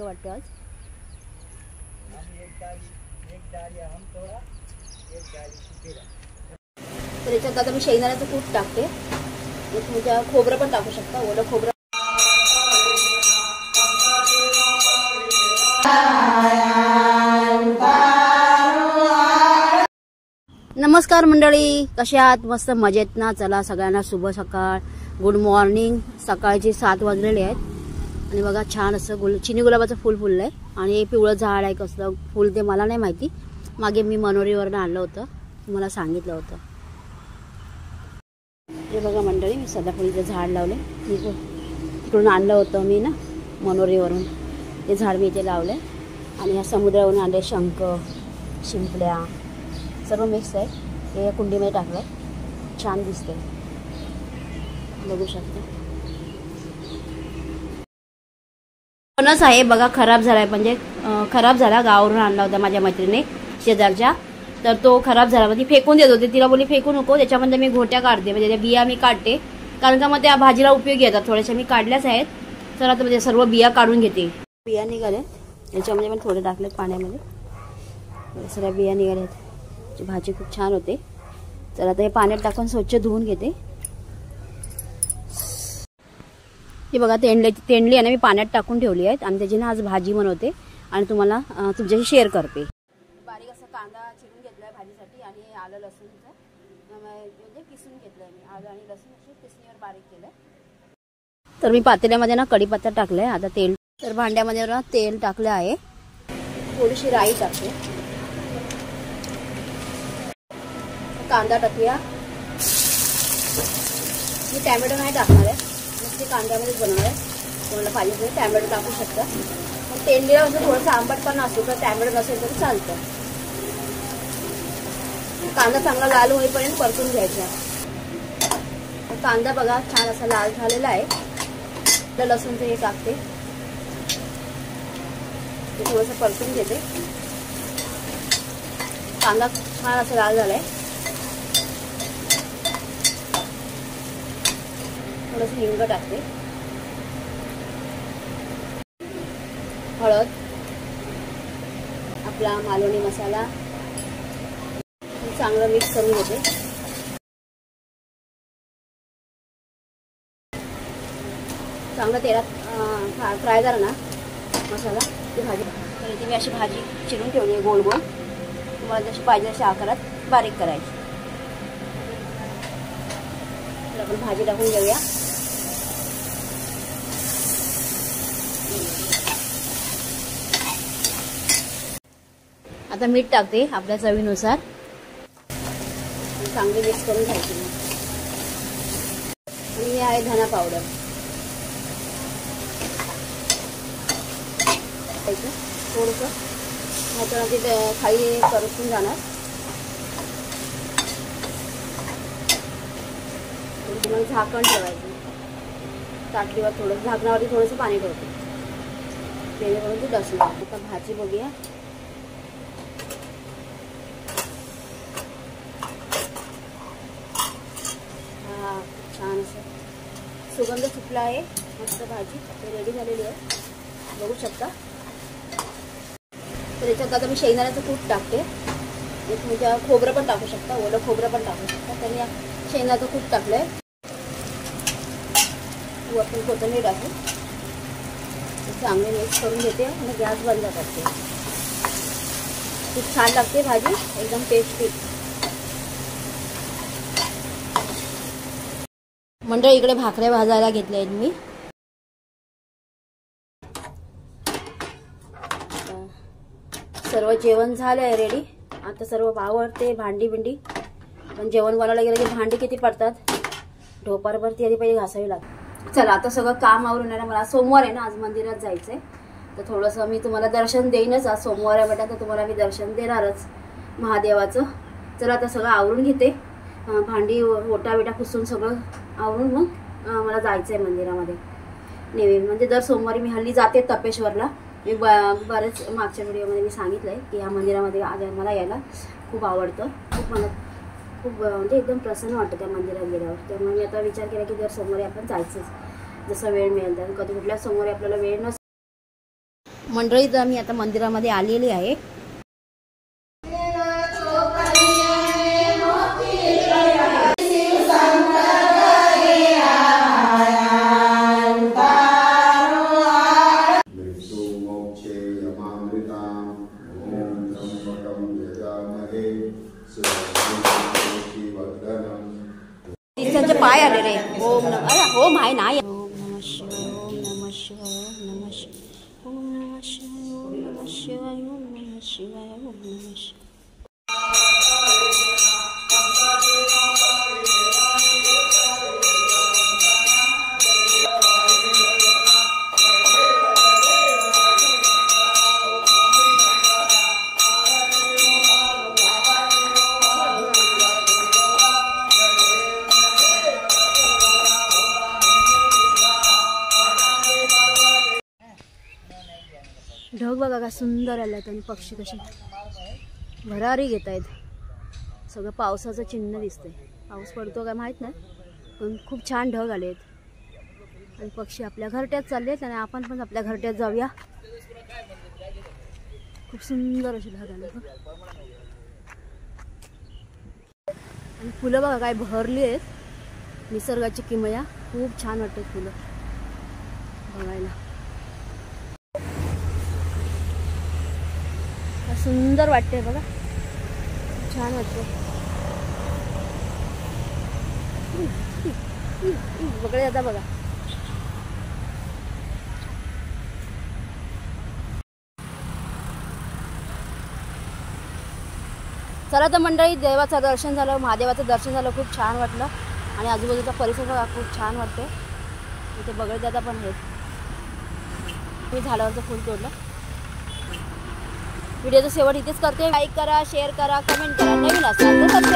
वाटतं आज तर याच्यात आता मी शेंगदाण्याचं कूट टाकते. तुमच्या खोबरं पण टाकू शकता, ओलं खोबरं. नमस्कार मंडळी, कशा आहात? मस्त मजेत ना? चला सगळ्यांना शुभ सकाळ, गुड मॉर्निंग. सकाळचे 7 वाजलेले आहेत आणि बघा छान असं चिनी गुलाबाचं फुल फुललंय आणि पिवळं झाड आहे. कसलं फुल ते मला नाही माहिती, मागे मी मनोरीवरनं आणलं होतं, तुम्हाला सांगितलं होतं. हे बघा मंडळी, मी सदाफुलीचं झाड लावले. तिकडून आणलं होतं मी ना मनोरीवरून, ते झाड मी इथे लावले. आणि ह्या समुद्रावरून आणले शंख, शिंपल्या सर्व मिक्स आहे. हे कुंडीमध्ये टाकलं, छान दिसते, बघू शकता. फणस आहे बघा, खराब झालाय, म्हणजे खराब झाला. गावावरून आणला होता माझ्या मैत्रिणीने शेजारच्या, तर तो खराब झाला. म्हणजे फेकून देत होते, तिला बोली फेकू नको, त्याच्यामध्ये मी घोट्या काढते, म्हणजे त्या बिया मी काढते, कारण का मग त्या भाजीला उपयोगी येतात. थोड्याशा मी काढल्याच आहेत, तर आता म्हणजे सर्व बिया काढून घेते. बिया निघाल्या त्याच्यामध्ये पण थोडे टाकलेत पाण्यामध्ये, सगळ्या बिया निघाल्यात. भाजी खूप छान होते. तर आता हे पाण्यात टाकून स्वच्छ धुवून घेते. ही बघा तेंडली आहे ना, मी पाण्यात टाकून ठेवली आहेत आणि त्याची ना आज भाजी बनवते आणि तुम्हाला तुमच्याशी शेअर करते. बारीक असा कांदा चिरून घेतलाय भाजीसाठी आणि आलं लसूणचं म्हणजे किसून घेतलंय मी. आलं आणि लसूण अशी किसणीवर बारीक केलंय. तर मी पातेल्यामध्ये ना कढीपत्ता टाकलाय. आता तेल, तर भांड्यामध्ये ना तेल टाकलं आहे. थोडीशी राई टाकते, कांदा टाकूया. मी टॅमॅटो नाही टाकणार आहे, ते कांद्यामध्येच बनवणार आहे. तुम्हाला पाहिजे तर टॅमॅटो टाकू शकता. पण तेंडीला असं थोडंसं आंबटपणा असतो, तर टॅमॅटो नसेल तरी चालतं. कांदा चांगला लाल होईपर्यंत परतून घ्यायचा. कांदा बघा छान असा लाल झालेला आहे. तर लसूणचं हे टाकते, ते थोडंसं परतून घेते. कांदा छान असा लाल झालाय. थोडंसं हिंग टाकते, हळद, आपला मालवणी मसाला चांगलं मिक्स करून घेते. चांगलं तेलात फ्राय करा ना मसाला, ती भाजी. तर इथे मी अशी भाजी चिरून ठेवली आहे गोल गोल. तुम्हाला जशी पाहिजे अशा आकारात बारीक करायची. तर आपण भाजी टाकून घेऊया. आता मीठ टाकते आपल्या चवीनुसार, चांगली मिक्स करून घ्यायची. आणि हे आहे धना पावडर, थोडंसं ह्याच्यानं ते खाली परतून जाणार. मग झाकण ठेवायचं ताटलीवर, थोडं झाकणावरती थोडंसं पाणी ठेवते, जेणेकरून ती डसणार. आता भाजी बघूया. हा छान असं सुगंध सुटला आहे, मस्त भाजी रेडी झालेली आहे, बघू शकता. तर याच्यात आता मी शेंगदाण्याचं कूट टाकते. तुमच्या खोबरं पण टाकू शकता, ओलं खोबरं पण टाकू शकता. तर मी शेंगदाण्याचं कूट टाकलंय. वरतून कोथिंबीर टाकून चांगले मिक्स करून घेते आणि गॅस बंद करते. खूप छान लागते भाजी, एकदम टेस्टी. मंडळी इकडे भाकऱ्या भाजायला घेतल्या आहेत मी. सर्व जेवण झालंय रेडी. आता सर्व आवरते, भांडी बिंडी. पण जेवण बनवायला गेलं की भांडी किती पडतात, ढोपारवरती आधी पहिले घासावी लागते. चला आता सगळं काम आवरून आहे ना, मला सोमवार आहे ना, आज मंदिरात जायचंय. तर थोडंसं मी तुम्हाला दर्शन देईनच. आज सोमवार आहे बेटा, तर तुम्हाला मी दर्शन देणारच महादेवाचं. चला आता सगळं आवरून घेते, भांडी ओटा बिटा पुसून सगळं आवरून मग मला जायचंय मंदिरामध्ये. नेहमी म्हणजे दर सोमवारी मी हल्ली जाते तपेश्वरला. मी बरेच मागच्या व्हिडिओमध्ये मी सांगितलंय की ह्या मंदिरामध्ये मला यायला खूप आवडतं. खूप म्हणजे एकदम प्रसन्न वाटतं त्या मंदिरात गेल्यावर. त्यामुळे मी आता विचार केला की दर सोमवारी आपण जायचंच, जसा वेळ मिळेल तर. कधी कुठल्या सोमवारी आपल्याला वेळ नसतो. मंडळी तर मी आता मंदिरामध्ये आलेली आहे. त्यांचे पाय आले रे. ओम नम अरे ओम आहे ना. ओम नमः शिवाय ओम नमः शिवाय ओम नमः शिवाय ओम नमः शिवाय ओम नमः शिवाय ओम नमः शिवाय. ढग बघा का सुंदर आल्यात आणि पक्षी कशी भरारी घेत आहेत. सगळं पावसाचं चिन्ह दिसतंय. पाऊस पडतो काय माहीत नाही, पण खूप छान ढग आले आहेत आणि पक्षी आपल्या घरट्यात चालले आहेत आणि आपण पण आपल्या घरट्यात जाऊया. खूप सुंदर अशी ढग आले आणि फुलं बघा काय भरली आहेत. निसर्गाची किमया खूप छान वाटते फुलं बघायला. सुंदर वाटते बघा, छान वाटते. बघा आता बघा. चला तर मंडळी, देवाचं दर्शन झालं, महादेवाचं दर्शन झालं. खूप छान वाटलं आणि आजूबाजूचा परिसर बघा खूप छान वाटते. इथे बघत दादा पण आहेत. मी झाडावरचं फुल तोडलं. व्हिडिओचा शेवट इथेच करते. लाईक करा, शेअर करा, कमेंट करा. नवीन असाल तर सबस्क्राईब